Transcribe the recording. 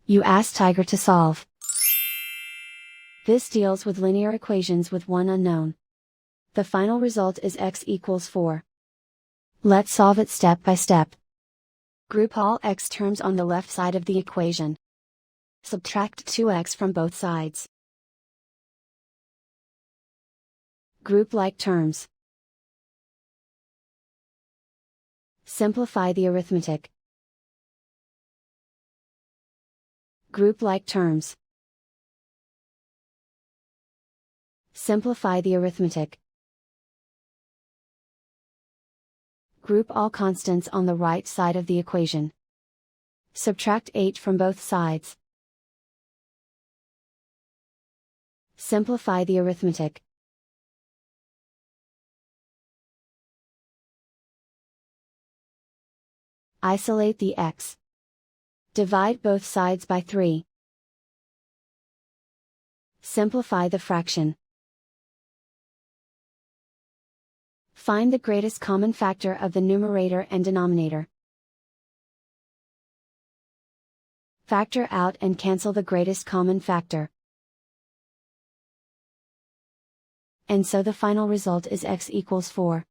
You ask Tiger to solve. This deals with linear equations with one unknown. The final result is x equals 4. Let's solve it step by step. Group all x terms on the left side of the equation. Subtract 2x from both sides. Group like terms. Simplify the arithmetic. Group like terms. Simplify the arithmetic. Group all constants on the right side of the equation. Subtract 8 from both sides. Simplify the arithmetic. Isolate the x. Divide both sides by 3. Simplify the fraction. Find the greatest common factor of the numerator and denominator. Factor out and cancel the greatest common factor. And so the final result is x equals 4.